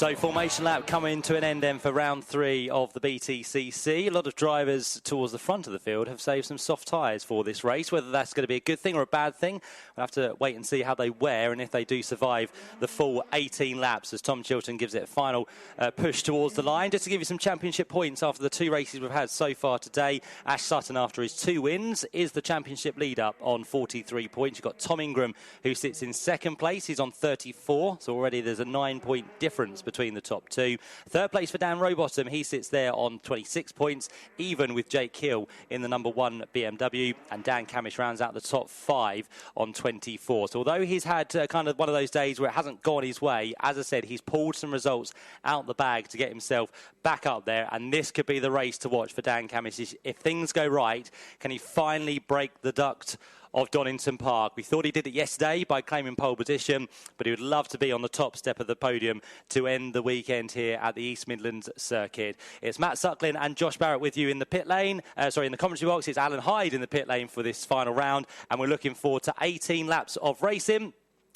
So formation lap coming to an end then for round 3 of the BTCC. A lot of drivers towards the front of the field have saved some soft tyres for this race. Whether that's going to be a good thing or a bad thing, we'll have to wait and see how they wear and if they do survive the full 18 laps as Tom Chilton gives it a final push towards the line. Just to give you some championship points after the 2 races we've had so far today, Ash Sutton, after his 2 wins, is the championship lead up on 43 points. You've got Tom Ingram, who sits in second place. He's on 34, so already there's a 9-point difference between the top 2. Third place for Dan Rowbottom, he sits there on 26 points, even with Jake Hill in the number 1 BMW, and Dan Camish rounds out the top 5 on 24. So although he's had kind of one of those days where it hasn't gone his way, as I said, he's pulled some results out the bag to get himself back up there, and this could be the race to watch for Dan Camish. If things go right, can he finally break the duct of Donington Park? We thought he did it yesterday by claiming pole position, but he would love to be on the top step of the podium to end the weekend here at the East Midlands circuit. It's Matt Suckling and Josh Barrett with you in the pit lane. In the commentary box. It's Alan Hyde in the pit lane for this final round, and we're looking forward to 18 laps of racing.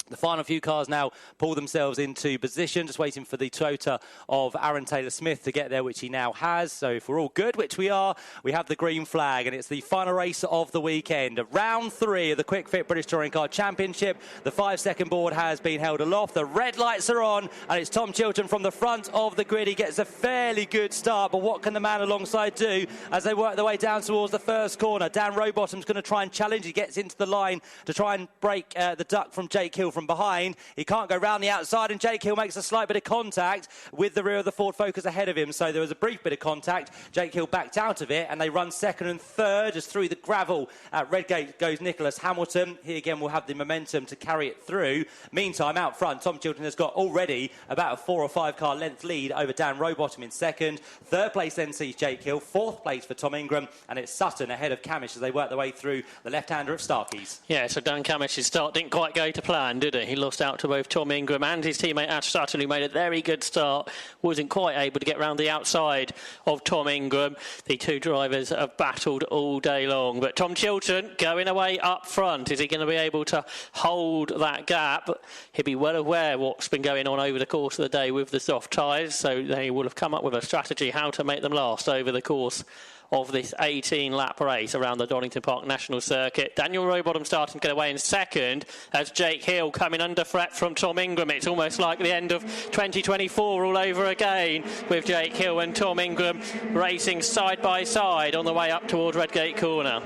The final few cars now pull themselves into position, just waiting for the Toyota of Aaron Taylor-Smith to get there, which he now has. So if we're all good, which we are, we have the green flag, and it's the final race of the weekend. Round 3 of the Quick Fit British Touring Car Championship. The 5-second board has been held aloft. The red lights are on, and it's Tom Chilton from the front of the grid. He gets a fairly good start, but what can the man alongside do as they work their way down towards the first corner? Dan Rowbottom's going to try and challenge. He gets into the line to try and break the duck from Jake Hill from behind. He can't go round the outside, and Jake Hill makes a slight bit of contact with the rear of the Ford Focus ahead of him. So there was a brief bit of contact. Jake Hill backed out of it, and they run second and third just through the gravel. At Redgate goes Nicholas Hamilton. He again will have the momentum to carry it through. Meantime, out front, Tom Chilton has got already about a 4 or 5 car length lead over Dan Rowbottom in second. Third place then sees Jake Hill. Fourth place for Tom Ingram, and it's Sutton ahead of Camish as they work their way through the left-hander of Starkeys. Yeah, so Dan Camish's start didn't quite go to plan, did it? He lost out to both Tom Ingram and his teammate Ash Sutton, who made a very good start. Wasn't quite able to get round the outside of Tom Ingram. The 2 drivers have battled all day long, but Tom Chilton going away up front. Is he going to be able to hold that gap? He'll be well aware what's been going on over the course of the day with the soft tyres, so they will have come up with a strategy how to make them last over the course of this 18-lap race around the Donington Park National Circuit. Daniel Rowbottom starting to get away in second as Jake Hill coming under threat from Tom Ingram. It's almost like the end of 2024 all over again with Jake Hill and Tom Ingram racing side by side on the way up towards Redgate Corner.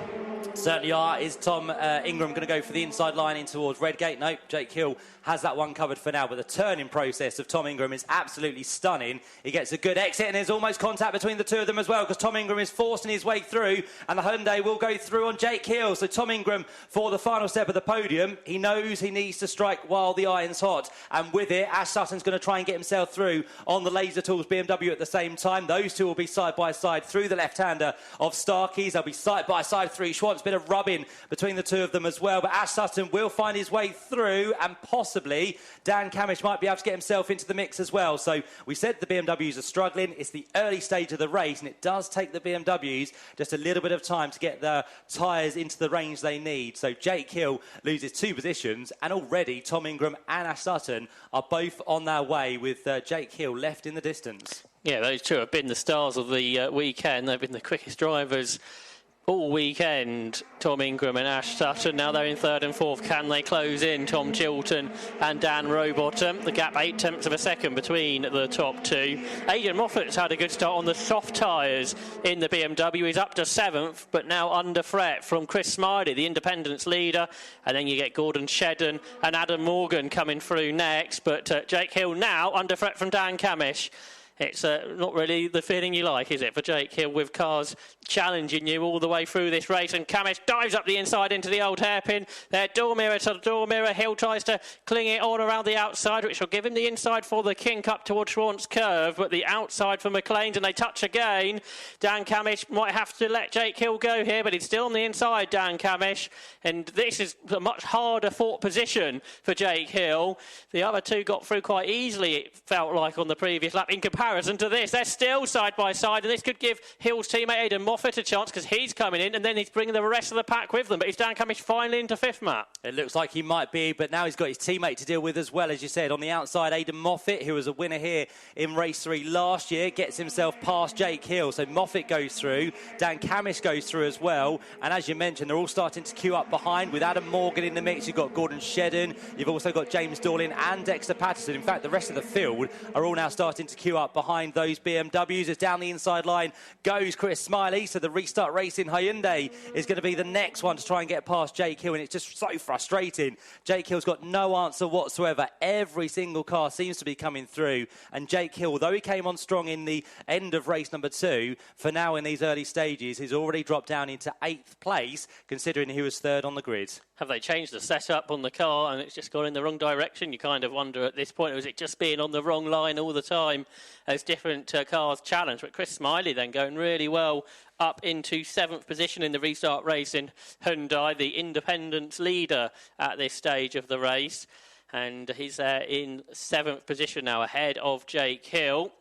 Certainly are. Is Tom Ingram going to go for the inside line in towards Redgate? No, Jake Hill has that one covered for now, but the turning process of Tom Ingram is absolutely stunning. He gets a good exit, and there's almost contact between the 2 of them as well, because Tom Ingram is forcing his way through, and the Hyundai will go through on Jake Hill. So Tom Ingram for the final step of the podium. He knows he needs to strike while the iron's hot, and with it, Ash Sutton's going to try and get himself through on the Laser Tools BMW at the same time. Those 2 will be side by side through the left-hander of Starkeys. They'll be side by side through Schwantz. Bit of rubbing between the 2 of them as well, but Ash Sutton will find his way through, and possibly Dan Camish might be able to get himself into the mix as well. So we said the BMWs are struggling. It's the early stage of the race, and it does take the BMWs just a little bit of time to get the tyres into the range they need. So Jake Hill loses 2 positions, and already Tom Ingram and Ash Sutton are both on their way with Jake Hill left in the distance. Yeah, those 2 have been the stars of the weekend. They've been the quickest drivers all weekend, Tom Ingram and Ash Sutton. Now they're in 3rd and 4th. Can they close in? Tom Chilton and Dan Rowbottom. The gap 0.8 of a second between the top 2. Aidan Moffat's had a good start on the soft tyres in the BMW. He's up to 7th, but now under threat from Chris Smiley, the independence leader. And then you get Gordon Shedden and Adam Morgan coming through next. But Jake Hill now under threat from Dan Camish. It's not really the feeling you like, is it, for Jake Hill, with cars challenging you all the way through this race. And Camish dives up the inside into the old hairpin. There, door mirror to door mirror. Hill tries to cling it on around the outside, which will give him the inside for the kink up towards Schwantz Curve, but the outside for McLean's, and they touch again. Dan Camish might have to let Jake Hill go here, but he's still on the inside, Dan Camish. And this is a much harder fought position for Jake Hill. The other 2 got through quite easily, it felt like, on the previous lap. In comparison comparison to this. They're still side by side, and this could give Hill's teammate Aidan Moffat a chance because he's coming in, and then he's bringing the rest of the pack with them. But is Dan Camish finally into fifth, Matt? It looks like he might be, but now he's got his teammate to deal with as well, as you said. On the outside, Aidan Moffat, who was a winner here in race 3 last year, gets himself past Jake Hill. So Moffat goes through, Dan Camish goes through as well. And as you mentioned, they're all starting to queue up behind with Adam Morgan in the mix. You've got Gordon Shedden, you've also got James Dorlin and Dexter Patterson. In fact, the rest of the field are all now starting to queue up behind those BMWs. As down the inside line goes Chris Smiley. So the Restart Racing Hyundai is going to be the next one to try and get past Jake Hill. And it's just so frustrating. Jake Hill's got no answer whatsoever. Every single car seems to be coming through. And Jake Hill, though he came on strong in the end of race number 2, for now in these early stages, he's already dropped down into 8th place, considering he was 3rd on the grid. Have they changed the setup on the car and it's just gone in the wrong direction? You kind of wonder at this point, was it just being on the wrong line all the time as different cars challenge? But Chris Smiley then going really well up into 7th position in the Restart Racing Hyundai, the independent leader at this stage of the race. And he's there in 7th position now, ahead of Jake Hill.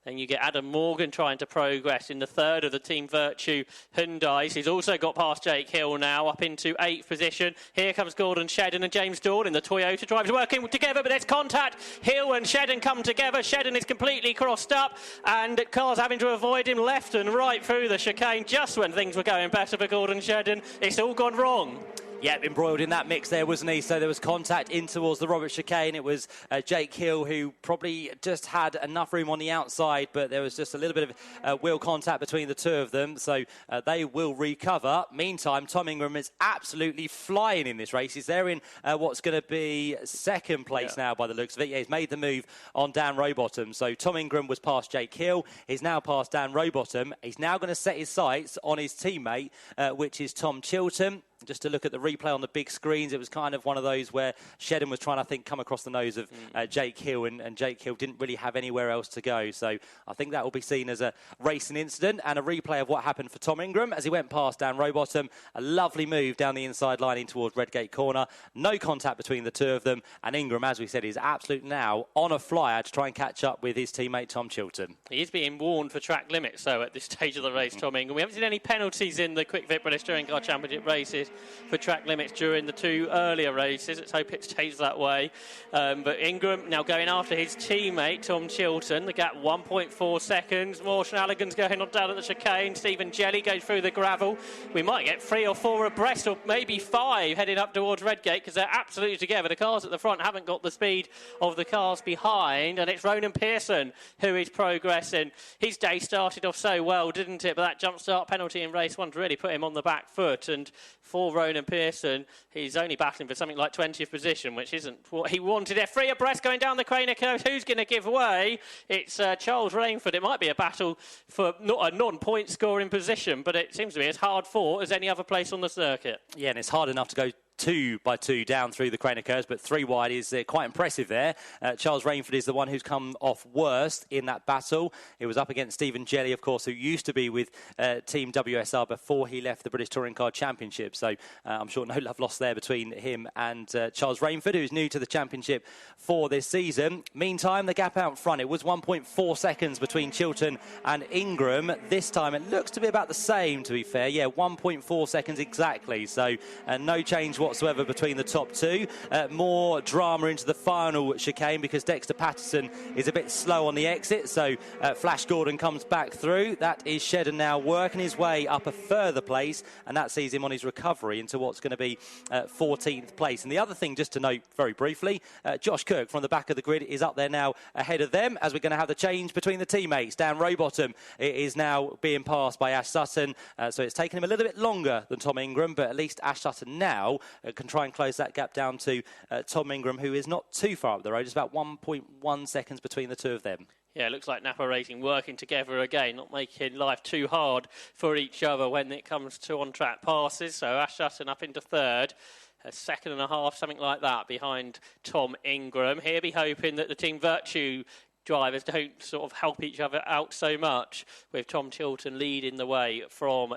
Then you get Adam Morgan trying to progress in the 3rd of the Team Virtue Hyundais. He's also got past Jake Hill now, up into 8th position. Here comes Gordon Shedden and James Dorlin. The Toyota drivers working together, but there's contact. Hill and Shedden come together. Shedden is completely crossed up, and cars having to avoid him left and right through the chicane. Just when things were going better for Gordon Shedden, it's all gone wrong. Yeah, embroiled in that mix there, wasn't he? So there was contact in towards the Robert chicane. It was Jake Hill who probably just had enough room on the outside, but there was just a little bit of wheel contact between the two of them. So they will recover. Meantime, Tom Ingram is absolutely flying in this race. He's there in what's going to be 2nd place now by the looks of it. Yeah, he's made the move on Dan Rowbottom. So Tom Ingram was past Jake Hill. He's now past Dan Rowbottom. He's now going to set his sights on his teammate, which is Tom Chilton. Just to look at the replay on the big screens, it was kind of one of those where Shedden was trying to, I think, come across the nose of Jake Hill, and Jake Hill didn't really have anywhere else to go. So I think that will be seen as a racing incident and a replay of what happened for Tom Ingram as he went past Dan Rowbottom. A lovely move down the inside line in towards Redgate Corner. No contact between the two of them. And Ingram, as we said, is absolutely now on a flyer to try and catch up with his teammate Tom Chilton. He is being warned for track limits, so at this stage of the race, Tom Ingram. We haven't seen any penalties in the Quick Fit British Touring Car Championship races for track limits during the 2 earlier races. Let's hope it stays that way. But Ingram now going after his teammate, Tom Chilton. The gap 1.4 seconds. More shenanigans going on down at the chicane. Stephen Jelly goes through the gravel. We might get 3 or 4 abreast, or maybe 5 heading up towards Redgate, because they're absolutely together. The cars at the front haven't got the speed of the cars behind, and it's Ronan Pearson who is progressing. His day started off so well, didn't it? But that jump start penalty in race 1 really put him on the back foot, and for Ronan Pearson, he's only battling for something like 20th position, which isn't what he wanted. They're 3 abreast going down the Craner Curve. Who's going to give way? It's Charles Rainford. It might be a battle for not a non-point scoring position, but it seems to be as hard fought as any other place on the circuit. Yeah, and it's hard enough to go 2 by 2 down through the Craner Curves, but 3 wide is quite impressive there. Charles Rainford is the one who's come off worst in that battle. It was up against Stephen Jelly, of course, who used to be with Team WSR before he left the British Touring Car Championship. So I'm sure no love lost there between him and Charles Rainford, who's new to the championship for this season. Meantime, the gap out front, it was 1.4 seconds between Chilton and Ingram. This time it looks to be about the same, to be fair. Yeah, 1.4 seconds exactly. So no change whatsoever between the top 2. More drama into the final chicane because Dexter Patterson is a bit slow on the exit. So Flash Gordon comes back through. That is Shedden now working his way up a further place, and that sees him on his recovery into what's going to be 14th place. And the other thing, just to note very briefly, Josh Kirk from the back of the grid is up there now ahead of them, as we're going to have the change between the teammates. Dan Rowbottom is now being passed by Ash Sutton, so it's taken him a little bit longer than Tom Ingram, but at least Ash Sutton now can try and close that gap down to Tom Ingram, who is not too far up the road. It's about 1.1 seconds between the two of them. Yeah, it looks like Napa Racing working together again, not making life too hard for each other when it comes to on-track passes. So Ash Sutton up into 3rd. A second and a half, something like that, behind Tom Ingram. Here be hoping that the Team Virtue drivers don't sort of help each other out so much, with Tom Chilton leading the way from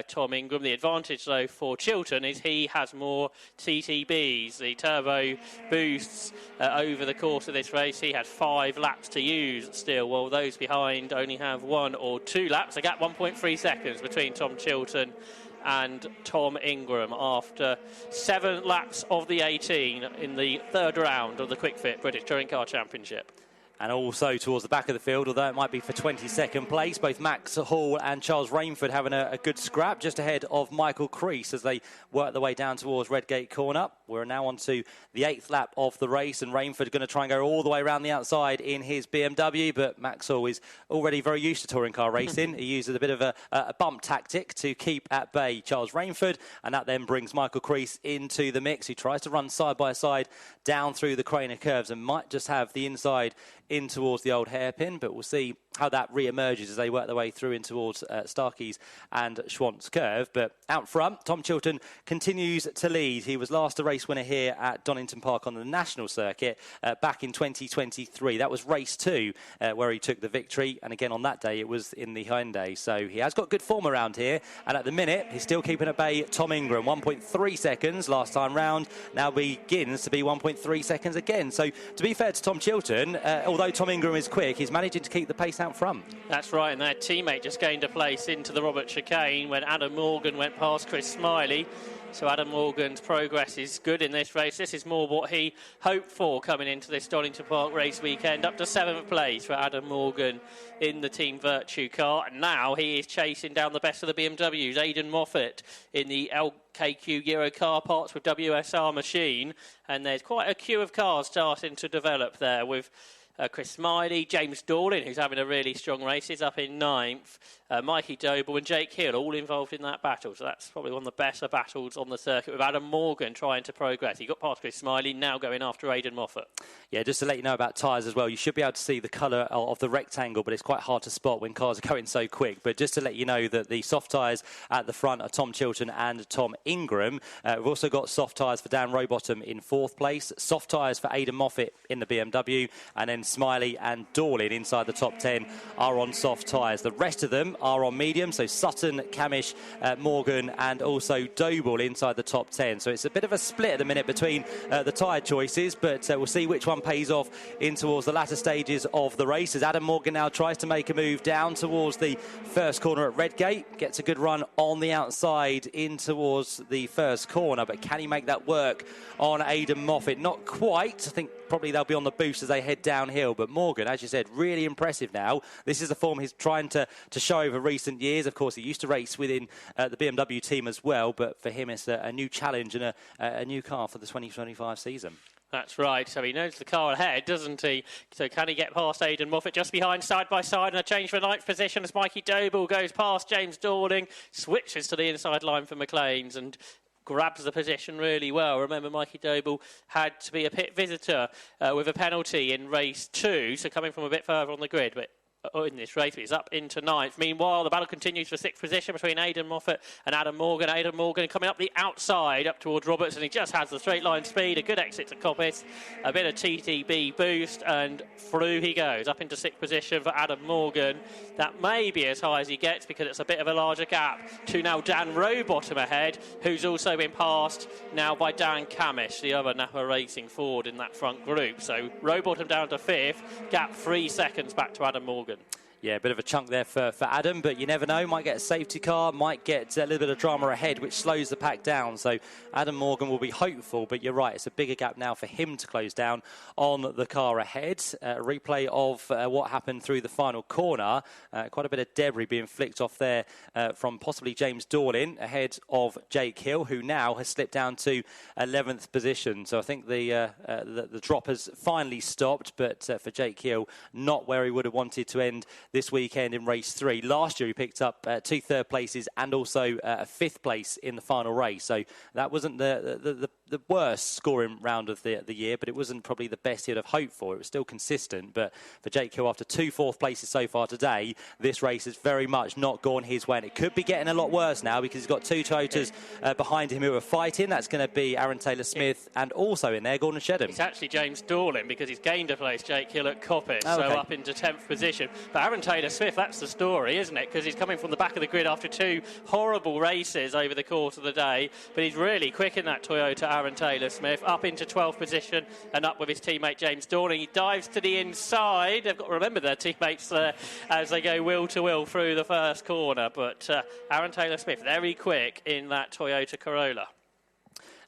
Tom Ingram. The advantage, though, for Chilton is he has more TTBs, the turbo boosts, over the course of this race. He had 5 laps to use still, while those behind only have 1 or 2 laps. A gap 1.3 seconds between Tom Chilton and Tom Ingram after 7 laps of the 18 in the third round of the Quick Fit British Touring Car Championship. And also towards the back of the field, although it might be for 22nd place, both Max Hall and Charles Rainford having a good scrap just ahead of Michael Crease as they work their way down towards Redgate Corner. We're now on to the 8th lap of the race, and Rainford going to try and go all the way around the outside in his BMW, but Max Hall is already very used to touring car racing. He uses a bit of a bump tactic to keep at bay Charles Rainford, and that then brings Michael Crease into the mix. He tries to run side by side down through the Craner curves and might just have the inside in towards the old hairpin, but we'll see how that re-emerges as they work their way through in towards Starkeys and Schwantz Curve. But out front, Tom Chilton continues to lead. He was last a race winner here at Donington Park on the national circuit back in 2023. That was race 2 where he took the victory, and again on that day it was in the Hyundai. So he has got good form around here, and at the minute he's still keeping at bay Tom Ingram. 1.3 seconds last time round, now begins to be 1.3 seconds again. So to be fair to Tom Chilton, although Tom Ingram is quick, he's managing to keep the pace out front. That's right, and their teammate just gained a place into the Robert chicane when Adam Morgan went past Chris Smiley. So Adam Morgan's progress is good in this race. This is more what he hoped for coming into this Donington Park race weekend. Up to 7th place for Adam Morgan in the Team Virtue car. And now he is chasing down the best of the BMWs. Aidan Moffat in the LKQ Euro car parts with WSR machine. And there's quite a queue of cars starting to develop there with Chris Smiley, James Dorlin, who's having a really strong race, is up in 9th. Mikey Doble and Jake Hill all involved in that battle. So that's probably one of the better battles on the circuit, with Adam Morgan trying to progress. He got past Chris Smiley, now going after Aidan Moffat. Yeah, just to let you know about tyres as well, you should be able to see the colour of the rectangle, but it's quite hard to spot when cars are going so quick. But just to let you know that the soft tyres at the front are Tom Chilton and Tom Ingram. We've also got soft tyres for Dan Rowbottom in 4th place, soft tyres for Aidan Moffat in the BMW, and then Smiley and Dorlin inside the top 10 are on soft tyres. The rest of them are on medium, so Sutton, Camish, Morgan and also Doble inside the top 10. So it's a bit of a split at the minute between the tyre choices, but we'll see which one pays off in towards the latter stages of the race as Adam Morgan now tries to make a move down towards the first corner at Redgate. Gets a good run on the outside in towards the first corner, but can he make that work on Aidan Moffat? Not quite. I think probably they'll be on the boost as they head downhill, but Morgan, as you said, really impressive now. This is the form he's trying to show over recent years. Of course, he used to race within the BMW team as well, but for him it's a new challenge and a new car for the 2025 season. That's right. So he knows the car ahead, doesn't he? So can he get past Aidan Moffat just behind, side by side, and a change for 9th position as Mikey Doble goes past James Dorling, switches to the inside line for McLean's and grabs the position really well. Remember, Mikey Doble had to be a pit visitor with a penalty in race 2, so coming from a bit further on the grid, but in this race, he's up into 9th. Meanwhile, the battle continues for 6th position between Aidan Moffat and Adam Morgan. Aidan Morgan coming up the outside, up towards Roberts, and he just has the straight line speed. A good exit to Coppice, a bit of TTB boost, and through he goes, up into 6th position for Adam Morgan. That may be as high as he gets because it's a bit of a larger gap to now Dan Rowbottom ahead, who's also been passed now by Dan Camish, the other Napa Racing Ford in that front group. So Rowbottom down to 5th, gap 3 seconds back to Adam Morgan. Yeah, a bit of a chunk there for Adam, but you never know. Might get a safety car, might get a little bit of drama ahead, which slows the pack down. So Adam Morgan will be hopeful, but you're right, it's a bigger gap now for him to close down on the car ahead. A replay of what happened through the final corner. Quite a bit of debris being flicked off there from possibly James Dorlin ahead of Jake Hill, who now has slipped down to 11th position. So I think the drop has finally stopped, but for Jake Hill, not where he would have wanted to end this weekend in race 3. Last year he picked up 2 third places and also a 5th place in the final race. So that wasn't the the worst scoring round of the year, but it wasn't probably the best he'd have hoped for. It was still consistent, but for Jake Hill, after 2 fourth places so far today, this race has very much not gone his way, and it could be getting a lot worse now because he's got 2 Toyotas behind him who are fighting. That's going to be Aaron Taylor-Smith and also in there Gordon Shedden. It's actually James Dorling because he's gained a place, Jake Hill at Coppice, so up into 10th position. But Aaron Taylor-Smith, that's the story, isn't it? Because he's coming from the back of the grid after 2 horrible races over the course of the day, but he's really quick in that Toyota, Aaron Taylor-Smith, up into 12th position and up with his teammate James Dorling. He dives to the inside. They've got to remember their teammates there as they go wheel to wheel through the first corner, but Aaron Taylor-Smith very quick in that Toyota Corolla.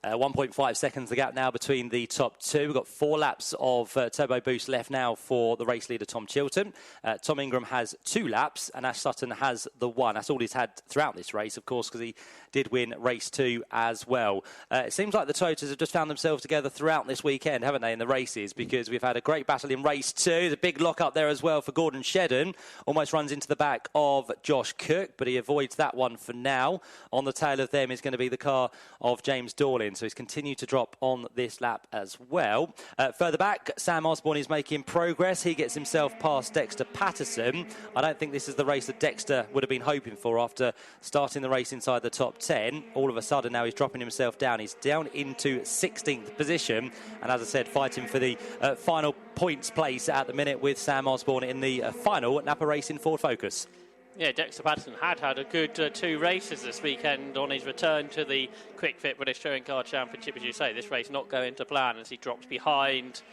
1.5 seconds the gap now between the top 2. We've got 4 laps of turbo boost left now for the race leader Tom Chilton. Tom Ingram has 2 laps and Ash Sutton has the 1. That's all he's had throughout this race, of course, because he did win race 2 as well. It seems like the Toyotas have just found themselves together throughout this weekend, haven't they, in the races, because we've had a great battle in race 2. The big lock up there as well for Gordon Shedden. Almost runs into the back of Josh Cook, but he avoids that one for now. On the tail of them is going to be the car of James Dorling. So he's continued to drop on this lap as well. Further back, Sam Osborne is making progress. He gets himself past Dexter Patterson. I don't think this is the race that Dexter would have been hoping for after starting the race inside the top 10. All of a sudden now he's dropping himself down. He's down into 16th position. And as I said, fighting for the final points place at the minute with Sam Osborne in the final Napa Racing Ford Focus. Yeah, Dexter Patterson had a good 2 races this weekend on his return to the Quick Fit British Touring Car Championship. As you say, this race not going to plan as he drops behind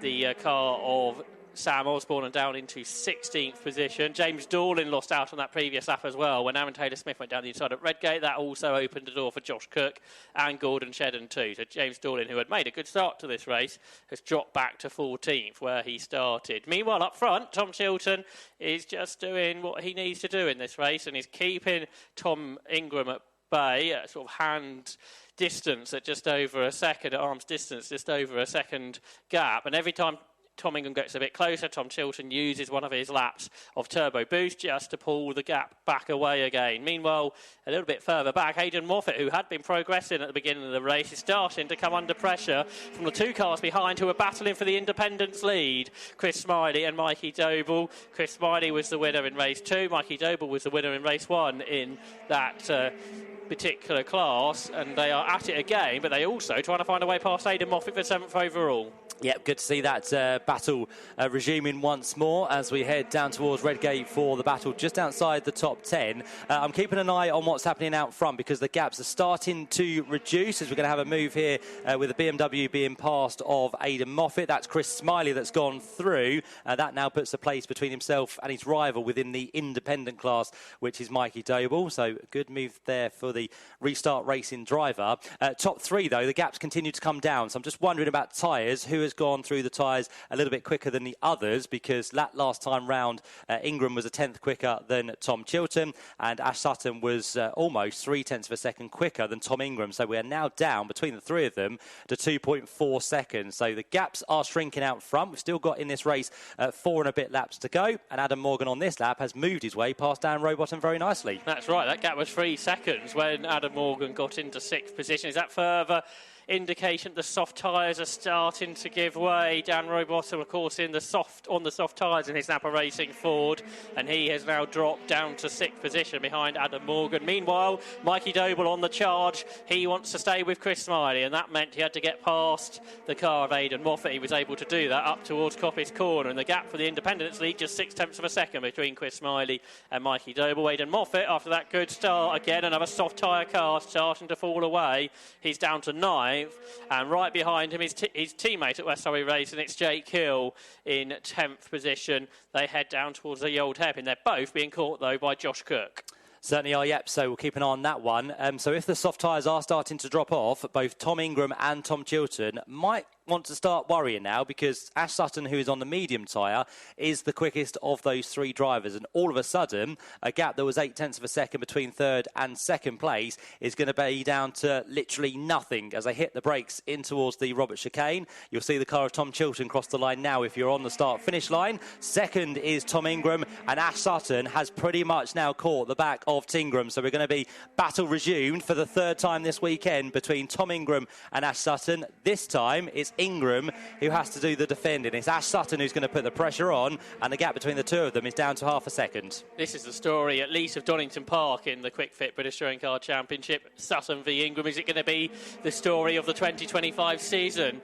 the car of Sam Osborne and down into 16th position. James Dorling lost out on that previous lap as well when Aaron Taylor-Smith went down the inside at Redgate. That also opened the door for Josh Cook and Gordon Shedden too. So James Dorling, who had made a good start to this race, has dropped back to 14th where he started. Meanwhile, up front, Tom Chilton is just doing what he needs to do in this race and is keeping Tom Ingram at bay, at sort of hand distance at just over a second, at arm's distance, just over a second gap. And every time Tom Ingram gets a bit closer, Tom Chilton uses one of his laps of turbo boost just to pull the gap back away again. Meanwhile, a little bit further back, Aidan Moffat, who had been progressing at the beginning of the race, is starting to come under pressure from the 2 cars behind who are battling for the independence lead. Chris Smiley and Mikey Doble. Chris Smiley was the winner in race 2. Mikey Doble was the winner in race 1 in that particular class, and they are at it again, but they also trying to find a way past Aidan Moffat for 7th overall. Yep, good to see that battle resuming once more as we head down towards Redgate for the battle just outside the top 10. I'm keeping an eye on what's happening out front because the gaps are starting to reduce as we're going to have a move here with the BMW being passed of Aidan Moffat. That's Chris Smiley that's gone through. That now puts a place between himself and his rival within the independent class, which is Mikey Doble. So good move there for the restart racing driver. Top 3, though, the gaps continue to come down. So I'm just wondering about tyres. Who has gone through the tyres a little bit quicker than the others, because last time round Ingram was a 10th quicker than Tom Chilton and Ash Sutton was almost 0.3 of a second quicker than Tom Ingram. So we are now down between the 3 of them to 2.4 seconds. So the gaps are shrinking out front. We've still got in this race 4 and a bit laps to go, and Adam Morgan on this lap has moved his way past Dan Rowbottom very nicely. That's right, that gap was 3 seconds when Adam Morgan got into 6th position. Is that further indication the soft tyres are starting to give way? Dan Rowbottom, of course, on the soft tyres in his Napa Racing Ford, and he has now dropped down to 6th position behind Adam Morgan. Meanwhile, Mikey Doble on the charge. He wants to stay with Chris Smiley, and that meant he had to get past the car of Aidan Moffat. He was able to do that up towards Coppice Corner, and the gap for the Independence League just 0.6 of a second between Chris Smiley and Mikey Doble. Aidan Moffat, after that good start, again another soft tyre car starting to fall away. He's down to 9th, and right behind him his teammate at West Surrey Racing, it's Jake Hill in 10th position. They head down towards the old hairpin. They're both being caught though by Josh Cook. Certainly are, yep, so we'll keep an eye on that one. So if the soft tyres are starting to drop off, both Tom Ingram and Tom Chilton might want to start worrying now, because Ash Sutton, who is on the medium tyre, is the quickest of those three drivers. And all of a sudden, a gap that was 0.8 of a second between third and second place is going to be down to literally nothing as they hit the brakes in towards the Robert chicane. You'll see the car of Tom Chilton cross the line now if you're on the start-finish line. Second is Tom Ingram, and Ash Sutton has pretty much now caught the back of Tingram. So we're going to be battle resumed for the third time this weekend between Tom Ingram and Ash Sutton. This time it's Ingram who has to do the defending. It's Ash Sutton who's going to put the pressure on, and the gap between the two of them is down to half a second. This is the story, at least, of Donington Park in the Quick Fit British Touring Car Championship. Sutton v Ingram. Is it going to be the story of the 2025 season?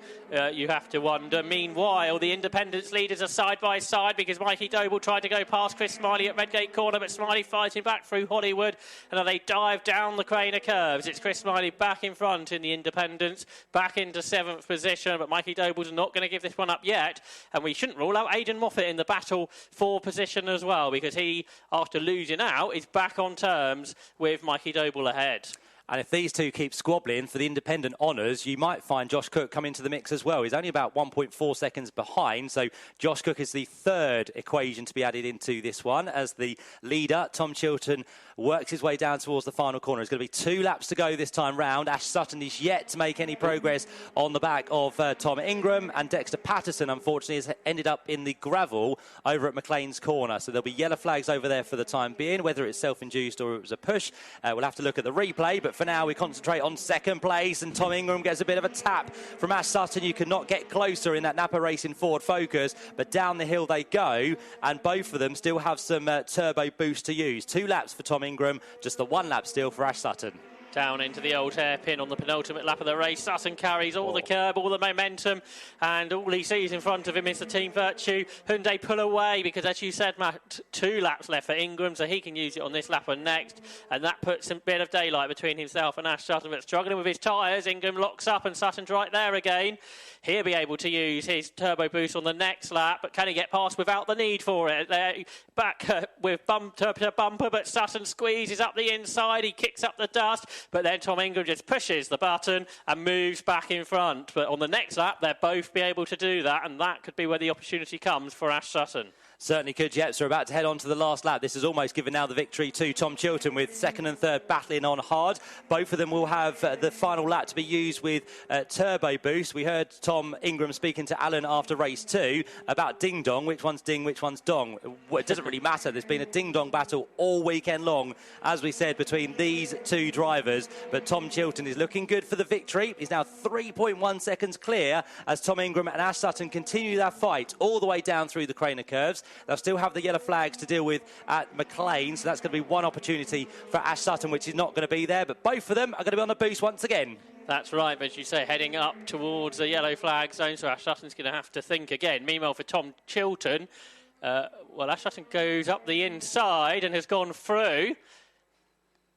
You have to wonder. Meanwhile, the independents leaders are side by side, because Mikey Doble tried to go past Chris Smiley at Redgate Corner, but Smiley fighting back through Hollywood, and then they dive down the Craner curves. It's Chris Smiley back in front in the independents, back into 7th position, but Mikey Doble's not going to give this one up yet, and we shouldn't rule out Aidan Moffat in the battle for position as well, because he, after losing out, is back on terms with Mikey Doble ahead. And if these two keep squabbling for the independent honours, you might find Josh Cook come into the mix as well. He's only about 1.4 seconds behind, so Josh Cook is the third equation to be added into this one, as the leader, Tom Chilton, works his way down towards the final corner. There's going to be 2 laps to go this time round. Ash Sutton is yet to make any progress on the back of Tom Ingram, and Dexter Patterson, unfortunately, has ended up in the gravel over at McLean's Corner. So there'll be yellow flags over there for the time being, whether it's self-induced or it was a push. We'll have to look at the replay, but for now we concentrate on second place, and Tom Ingram gets a bit of a tap from Ash Sutton. You cannot get closer in that Napa Racing Ford Focus, but down the hill they go, and both of them still have some turbo boost to use. 2 laps for Tom Ingram, just the 1 lap still for Ash Sutton. Down into the old hairpin on the penultimate lap of the race. Sutton carries all the curb, all the momentum, and all he sees in front of him is the Team Virtue Hyundai pull away, because, as you said, Matt, 2 laps left for Ingram, so he can use it on this lap and next, and that puts a bit of daylight between himself and Ash Sutton. But struggling with his tyres, Ingram locks up, and Sutton's right there again. He'll be able to use his turbo boost on the next lap, but can he get past without the need for it? They're back with bumper to bumper, but Sutton squeezes up the inside. He kicks up the dust, but then Tom Ingram just pushes the button and moves back in front. But on the next lap, they'll both be able to do that, and that could be where the opportunity comes for Ash Sutton. Certainly could, Jeps. We're about to head on to the last lap. This has almost given now the victory to Tom Chilton, with second and third battling on hard. Both of them will have the final lap to be used with turbo boost. We heard Tom Ingram speaking to Alan after race 2 about ding-dong. Which one's ding, which one's dong? Well, it doesn't really matter. There's been a ding-dong battle all weekend long, as we said, between these 2 drivers. But Tom Chilton is looking good for the victory. He's now 3.1 seconds clear as Tom Ingram and Ash Sutton continue their fight all the way down through the Craner curves. They'll still have the yellow flags to deal with at McLean, so that's going to be one opportunity for Ash Sutton, which is not going to be there. But both of them are going to be on the boost once again. That's right, but as you say, heading up towards the yellow flag zone, so Ash Sutton's going to have to think again. Meanwhile, for Tom Chilton, Ash Sutton goes up the inside and has gone through.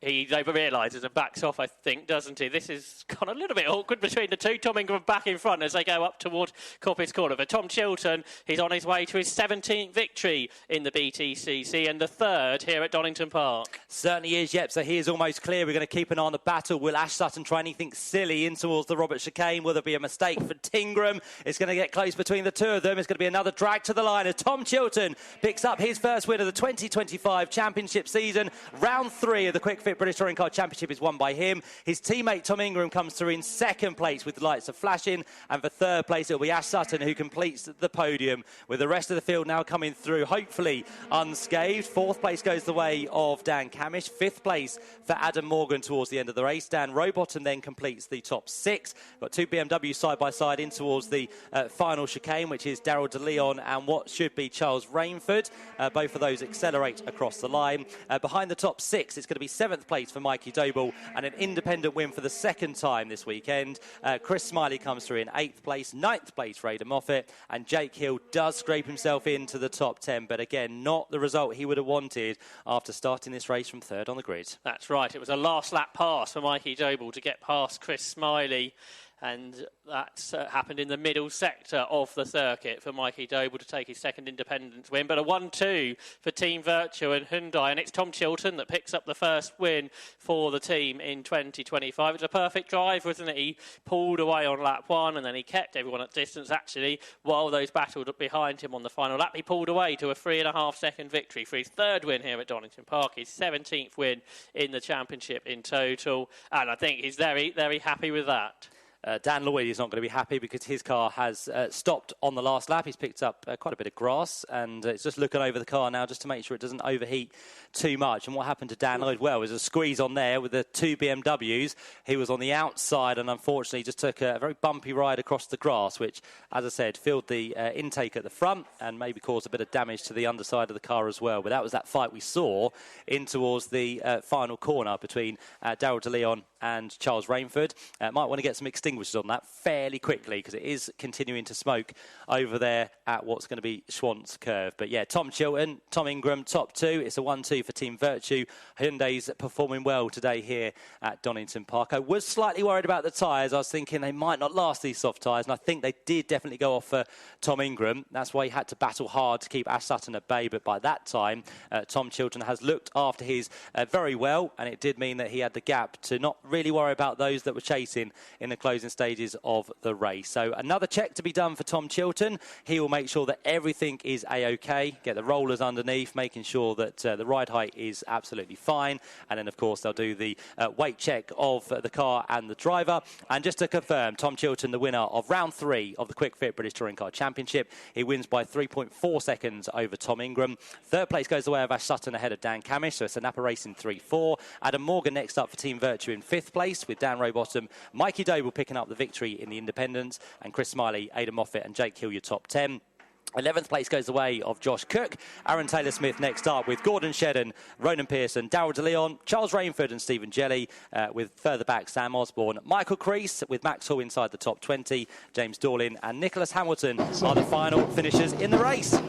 He realises and backs off, I think, doesn't he? This has gone a little bit awkward between the two. Tom Ingram back in front as they go up toward Coppice Corner. But Tom Chilton, he's on his way to his 17th victory in the BTCC and the 3rd here at Donington Park. Certainly is, yep. So he is almost clear. We're going to keep an eye on the battle. Will Ash Sutton try anything silly in towards the Robert chicane? Will there be a mistake for Tingram? It's going to get close between the two of them. It's going to be another drag to the line as Tom Chilton picks up his first win of the 2025 championship season. Round 3 of the Quick Fit British Touring Car Championship is won by him. His teammate Tom Ingram comes through in second place with the lights of flashing, and for third place it'll be Ash Sutton who completes the podium, with the rest of the field now coming through hopefully unscathed. Fourth place goes the way of Dan Camish. Fifth place for Adam Morgan towards the end of the race. Dan Rowbottom then completes the top 6. Got 2 BMWs side by side in towards the final chicane, which is Daryl De Leon and what should be Charles Rainford. Both of those accelerate across the line. Behind the top 6 it's going to be 7th place for Mikey Doble, and an independent win for the second time this weekend. Chris Smiley comes through in 8th place. 9th place Raider Moffat, and Jake Hill does scrape himself into the top 10, but again not the result he would have wanted after starting this race from 3rd on the grid. That's right, it was a last lap pass for Mikey Doble to get past Chris Smiley, and that's happened in the middle sector of the circuit for Mikey Doble to take his second independence win. But a 1-2 for Team Virtue and Hyundai, and it's Tom Chilton that picks up the first win for the team in 2025. It's a perfect drive, wasn't it? He pulled away on lap 1 and then he kept everyone at distance, actually, while those battled behind him on the final lap. He pulled away to a 3.5 second victory for his third win here at Donington Park, his 17th win in the championship in total, and I think he's very, very happy with that. Dan Lloyd is not going to be happy because his car has stopped on the last lap. He's picked up quite a bit of grass, and it's just looking over the car now just to make sure it doesn't overheat too much. And what happened to Dan Lloyd? Well, there was a squeeze on there with the two BMWs. He was on the outside and unfortunately just took a very bumpy ride across the grass, which, as I said, filled the intake at the front and maybe caused a bit of damage to the underside of the car as well. But that was that fight we saw in towards the final corner between Daryl de Leon and Charles Rainford. Might want to get some extinguishers on that fairly quickly because it is continuing to smoke over there at what's going to be Schwantz Curve. But yeah, Tom Chilton, Tom Ingram, top 2. It's a 1-2 for Team Virtue. Hyundai's performing well today here at Donington Park. I was slightly worried about the tyres. I was thinking they might not last, these soft tyres, and I think they did definitely go off for Tom Ingram. That's why he had to battle hard to keep Ash Sutton at bay. But by that time, Tom Chilton has looked after his very well, and it did mean that he had the gap to not really worry about those that were chasing in the closing stages of the race. So another check to be done for Tom Chilton. He will make sure that everything is A-OK, get the rollers underneath, making sure that the ride height is absolutely fine. And then, of course, they'll do the weight check of the car and the driver. And just to confirm, Tom Chilton, the winner of round 3 of the Quick Fit British Touring Car Championship. He wins by 3.4 seconds over Tom Ingram. Third place goes the way of Ash Sutton ahead of Dan Camish. So it's a Napa Racing 3-4. Adam Morgan next up for Team Virtue in 5th place with Dan Rowbottom. Mikey Doble picking up the victory in the independents, and Chris Smiley, Aidan Moffat and Jake Hilliard top 10. 11th place goes the way of Josh Cook. Aaron Taylor-Smith next up with Gordon Shedden, Ronan Pearson, Daryl de Leon, Charles Rainford and Stephen Jelly, with further back Sam Osborne. Michael Crease with Max Hall inside the top 20. James Dorlin and Nicholas Hamilton are the final finishers in the race.